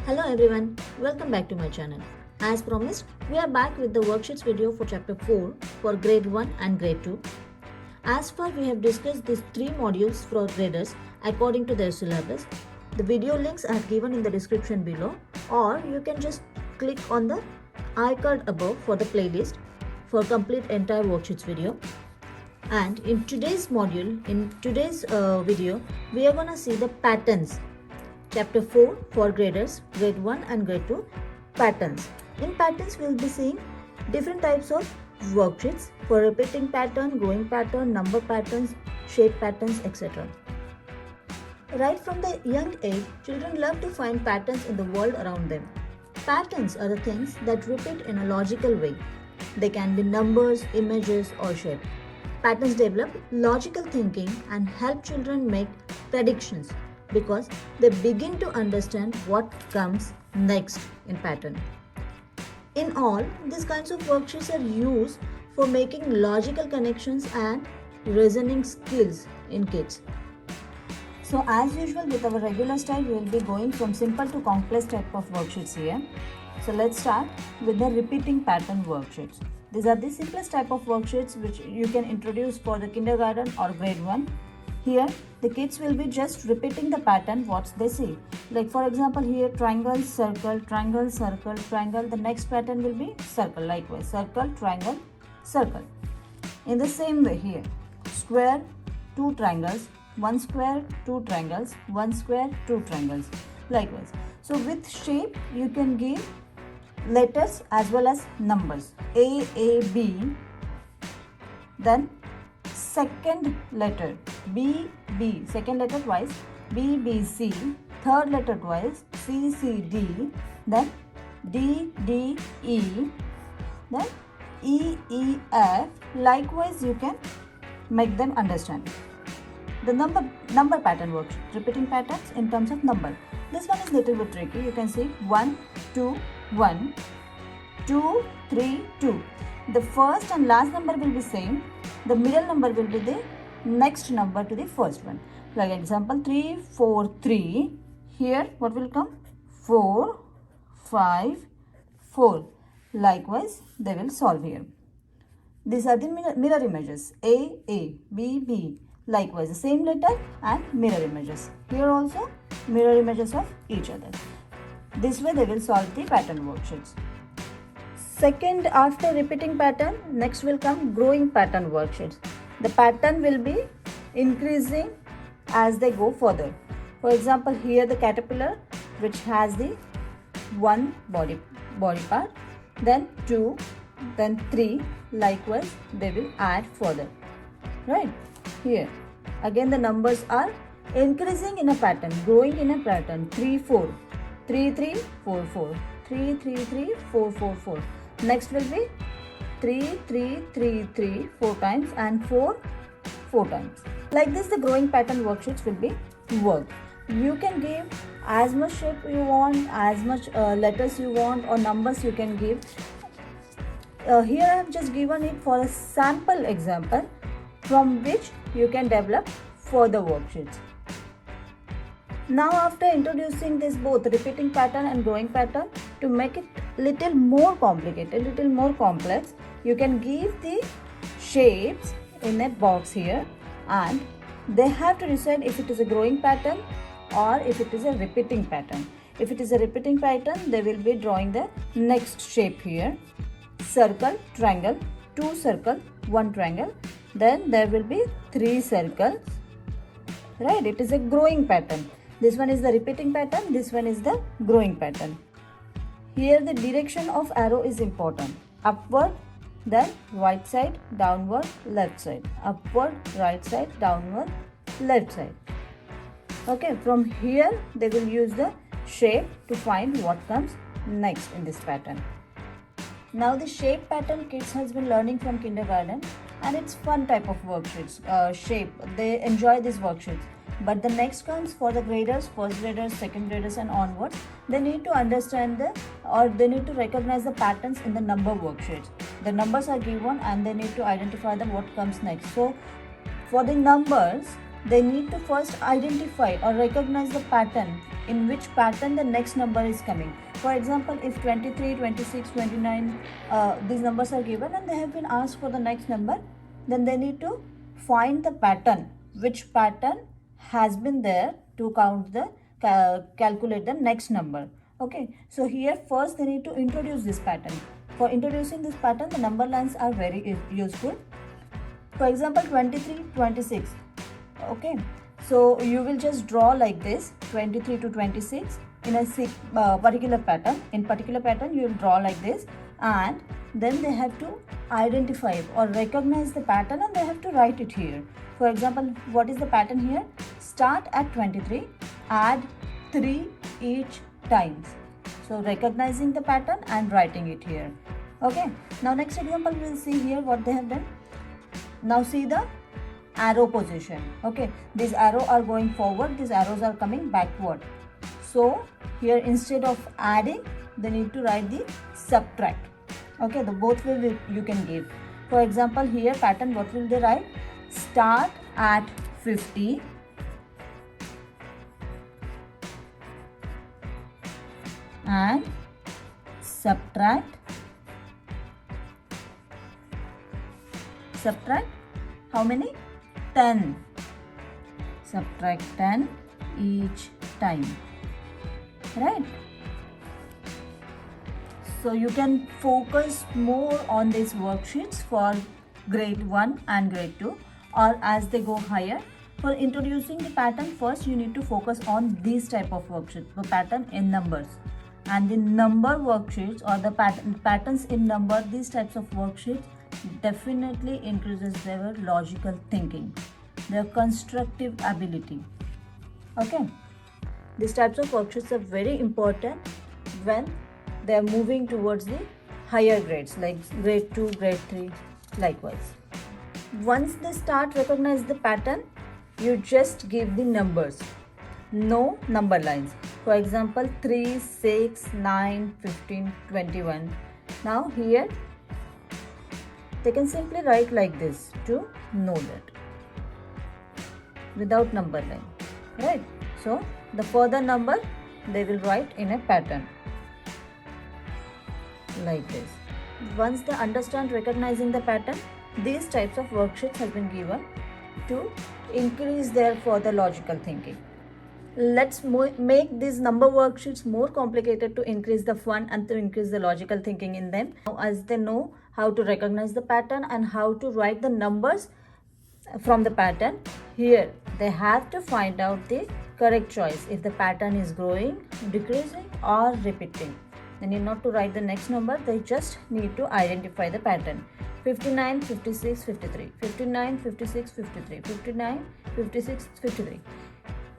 Hello everyone, welcome back to my channel. As promised, we are back with the worksheets video for chapter 4 for grade 1 and grade 2. As far we have discussed these 3 modules for graders according to their syllabus. The video links I have given in the description below, or you can just click on the icon above for the playlist for complete entire worksheets video. And in today's module, in today's video, we are gonna see the patterns. Chapter 4 for graders, grade 1 and grade 2, patterns. In patterns, we will be seeing different types of worksheets for repeating pattern, growing pattern, number patterns, shape patterns, etc. Right from the young age, children love to find patterns in the world around them. Patterns are the things that repeat in a logical way. They can be numbers, images, or shape. Patterns develop logical thinking and help children make predictions because they begin to understand what comes next in pattern. In all, these kinds of worksheets are used for making logical connections and reasoning skills in kids. So as usual with our regular style, we will be going from simple to complex type of worksheets here. So let's start with the repeating pattern worksheets. These are the simplest type of worksheets which you can introduce for the kindergarten or grade 1. Here, the kids will be just repeating the pattern what they see. Like for example, here triangle, circle, triangle, circle, triangle. The next pattern will be circle. Likewise, circle, triangle, circle. In the same way here, square, 2 triangles, 1 square, 2 triangles, 1 square, 2 triangles. Likewise. So with shape, you can give letters as well as numbers. A, B. Then second letter B, B, second letter twice, B, B, C, third letter twice, C, C, D, then D, D, E, then E, E, F. Likewise, you can make them understand. The number pattern works, repeating patterns in terms of number. This one is little bit tricky. You can see 1, 2, 1, 2, 3, 2. The first and last number will be same. The middle number will be the next number to the first one. Like example 3, 4, 3. Here what will come? 4, 5, 4. Likewise, they will solve here. These are the mirror images. A, B, B. Likewise, the same letter and mirror images. Here also mirror images of each other. This way they will solve the pattern worksheets. Second, after repeating pattern, next will come growing pattern worksheets. The pattern will be increasing as they go further. For example, here the caterpillar which has the 1 body part, then 2, then 3. Likewise, they will add further. Right? Here, again the numbers are increasing in a pattern, growing in a pattern. 3, 4, 3, 3, 4, 4, 3, 3, 3, 4, 4, 4. Next will be 3, 3, 3, 3, 4 times and 4, 4 times. Like this, the growing pattern worksheets will be worked. You can give as much shape you want, as much letters you want or numbers you can give. Here I have just given it for a sample example from which you can develop further worksheets. Now after introducing this both repeating pattern and growing pattern, to make it little more complicated, little more complex, you can give the shapes in a box here and they have to decide if it is a growing pattern or if it is a repeating pattern. If it is a repeating pattern, they will be drawing the next shape here. Circle, triangle, 2 circle, 1 triangle. Then there will be 3 circles. Right, it is a growing pattern. This one is the repeating pattern, this one is the growing pattern. Here the direction of arrow is important. Upward, then right side, downward, left side. Upward, right side, downward, left side. Okay, from here they will use the shape to find what comes next in this pattern. Now the shape pattern kids has been learning from kindergarten and it's fun type of worksheets. Shape, they enjoy these worksheets. But the next comes for the graders, first graders, second graders and onwards. They need to understand they need to recognize the patterns in the number worksheets. The numbers are given and they need to identify them what comes next. So for the numbers, they need to first identify or recognize the pattern, in which pattern the next number is coming. For example, if 23, 26, 29, these numbers are given and they have been asked for the next number, then they need to find the pattern, which pattern has been there to count the calculate the next number. Okay, so here first they need to introduce this pattern. For introducing this pattern, the number lines are very useful. For example, 23, 26. Okay, so you will just draw like this, 23 to 26 in a particular pattern. In particular pattern, you will draw like this, and then they have to identify or recognize the pattern, and they have to write it here. For example, what is the pattern here? Start at 23, add 3 each times. So recognizing the pattern and writing it here. Okay, now next example we will see here what they have done. Now see the arrow position. Okay, these arrows are going forward, these arrows are coming backward. So here instead of adding, they need to write the subtract. Okay, the both way you can give. For example, here pattern, what will they write? Start at 50, and subtract how many? 10. Subtract 10 each time, right? So you can focus more on these worksheets for grade 1 and grade 2, or as they go higher. For introducing the pattern, first you need to focus on these type of worksheets, the pattern in numbers. And the number worksheets or the patterns in number, these types of worksheets definitely increases their logical thinking, their constructive ability. Okay, these types of worksheets are very important when they are moving towards the higher grades like grade 2, grade 3, likewise. Once they start recognize the pattern, you just give the numbers, no number lines. For example, 3, 6, 9, 15, 21. Now here they can simply write like this to know that, without number line, right? So the further number they will write in a pattern like this. Once they understand recognizing the pattern, these types of worksheets have been given to increase their further logical thinking. Let's make these number worksheets more complicated to increase the fun and to increase the logical thinking in them. Now, as they know how to recognize the pattern and how to write the numbers from the pattern, here they have to find out the correct choice, if the pattern is growing, decreasing, or repeating. They need not to write the next number, they just need to identify the pattern. 59, 56, 53, 59, 56, 53, 59, 56, 53.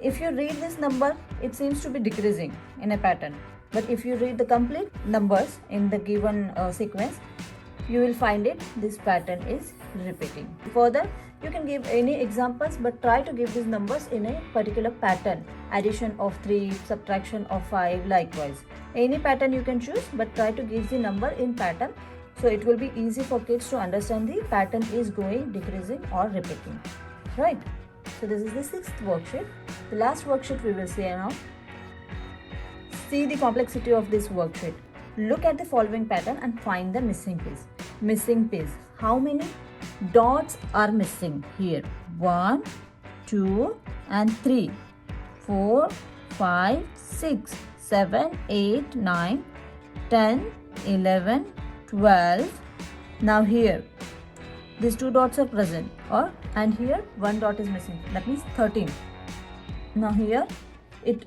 If you read this number, it seems to be decreasing in a pattern. But if you read the complete numbers in the given sequence, you will find it, this pattern is repeating. Further, you can give any examples, but try to give these numbers in a particular pattern. Addition of 3, subtraction of 5, likewise. Any pattern you can choose, but try to give the number in pattern. So it will be easy for kids to understand the pattern is growing, decreasing, or repeating. Right? So this is the 6th worksheet. The last worksheet we will see now. See the complexity of this worksheet. Look at the following pattern and find the missing piece. Missing piece. How many dots are missing here? 1, 2, and 3, 4, 5, 6, 7, 8, 9, 10, 11, 12. Now here these 2 dots are present, and here 1 dot is missing, that means 13. Now here it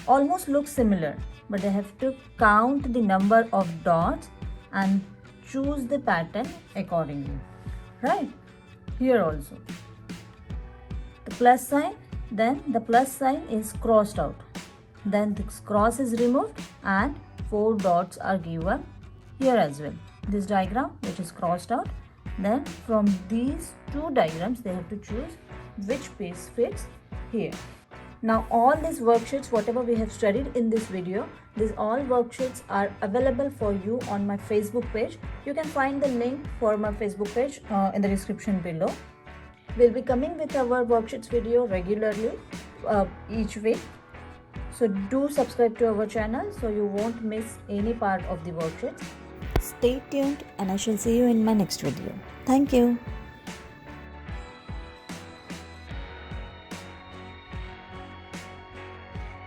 almost looks similar, but they have to count the number of dots and choose the pattern accordingly, right? Here also the plus sign, then the plus sign is crossed out, then this cross is removed and 4 dots are given here as well. This diagram which is crossed out, then from these 2 diagrams they have to choose which piece fits here. Now all these worksheets, whatever we have studied in this video, these all worksheets are available for you on my Facebook page. You can find the link for my Facebook page in the description below. We'll be coming with our worksheets video regularly each week. So do subscribe to our channel so you won't miss any part of the worksheets. Stay tuned and I shall see you in my next video. Thank you.